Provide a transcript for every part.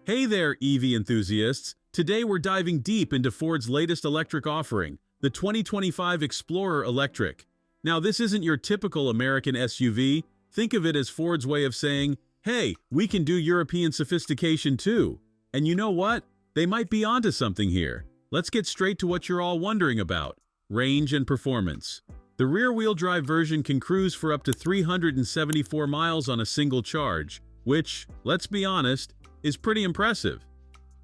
Hey there, EV enthusiasts! Today we're diving deep into Ford's latest electric offering, the 2025 Explorer Electric. Now, this isn't your typical American SUV. Think of it as Ford's way of saying, hey, we can do European sophistication too. And you know what? They might be onto something here. Let's get straight to what you're all wondering about: range and performance. The rear-wheel drive version can cruise for up to 374 miles on a single charge, which, let's be honest, is pretty impressive.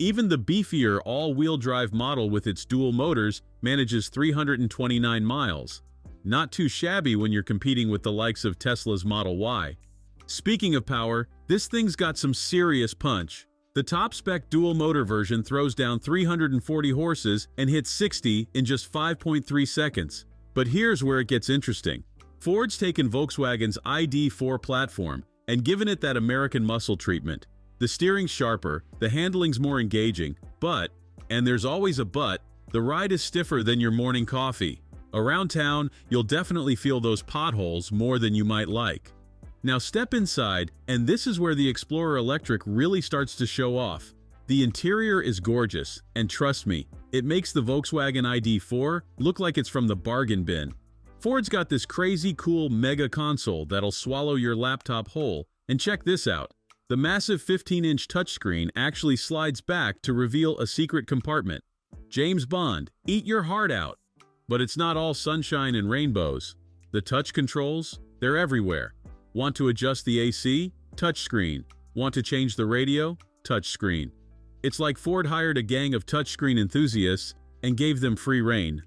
Even the beefier all-wheel drive model with its dual motors manages 329 miles. Not too shabby when you're competing with the likes of Tesla's Model Y. Speaking of power, this thing's got some serious punch. The top-spec dual-motor version throws down 340 horses and hits 60 in just 5.3 seconds. But here's where it gets interesting. Ford's taken Volkswagen's ID.4 platform and given it that American muscle treatment. The steering's sharper, the handling's more engaging, but, and there's always a but, the ride is stiffer than your morning coffee. Around town, you'll definitely feel those potholes more than you might like. Now step inside, and this is where the Explorer Electric really starts to show off. The interior is gorgeous, and trust me, it makes the Volkswagen ID.4 look like it's from the bargain bin. Ford's got this crazy cool mega console that'll swallow your laptop whole, and check this out. The massive 15-inch touchscreen actually slides back to reveal a secret compartment. James Bond, eat your heart out! But it's not all sunshine and rainbows. The touch controls? They're everywhere. Want to adjust the AC? Touchscreen. Want to change the radio? Touchscreen. It's like Ford hired a gang of touchscreen enthusiasts and gave them free rein.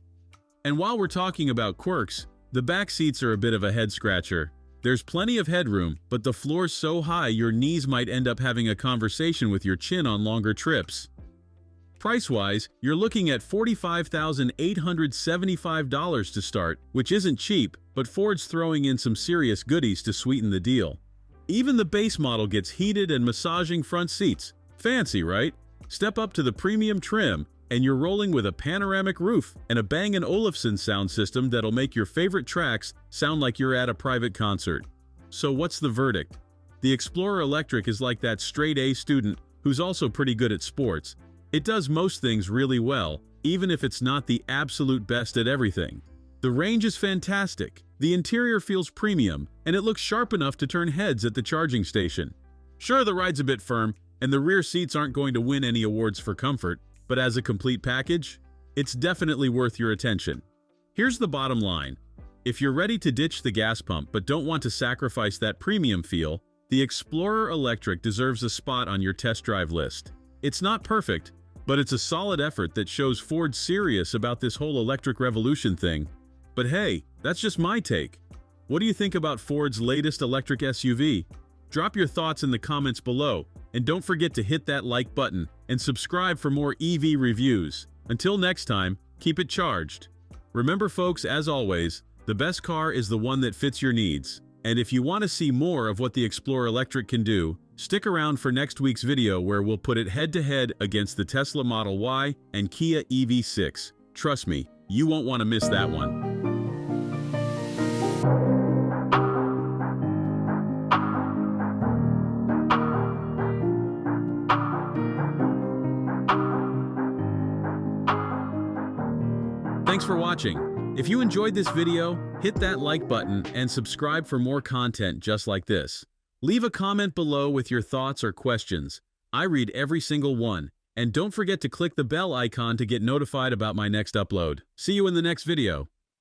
And while we're talking about quirks, the back seats are a bit of a head-scratcher. There's plenty of headroom, but the floor's so high your knees might end up having a conversation with your chin on longer trips. Price-wise, you're looking at $45,875 to start, which isn't cheap, but Ford's throwing in some serious goodies to sweeten the deal. Even the base model gets heated and massaging front seats. Fancy, right? Step up to the premium trim, and you're rolling with a panoramic roof and a Bang & Olufsen sound system that'll make your favorite tracks sound like you're at a private concert. So what's the verdict? The Explorer Electric is like that straight-A student who's also pretty good at sports. It does most things really well, even if it's not the absolute best at everything. The range is fantastic, the interior feels premium, and it looks sharp enough to turn heads at the charging station. Sure, the ride's a bit firm, and the rear seats aren't going to win any awards for comfort, but as a complete package, it's definitely worth your attention. Here's the bottom line. If you're ready to ditch the gas pump but don't want to sacrifice that premium feel, the Explorer Electric deserves a spot on your test drive list. It's not perfect, but it's a solid effort that shows Ford's serious about this whole electric revolution thing. But hey, that's just my take. What do you think about Ford's latest electric SUV? Drop your thoughts in the comments below, and don't forget to hit that like button and subscribe for more EV reviews. Until next time, keep it charged. Remember folks, as always, the best car is the one that fits your needs. And if you want to see more of what the Explorer Electric can do, stick around for next week's video where we'll put it head-to-head against the Tesla Model Y and Kia EV6. Trust me, you won't want to miss that one. Thanks for watching. If you enjoyed this video, hit that like button and subscribe for more content just like this. Leave a comment below with your thoughts or questions. I read every single one. And don't forget to click the bell icon to get notified about my next upload. See you in the next video.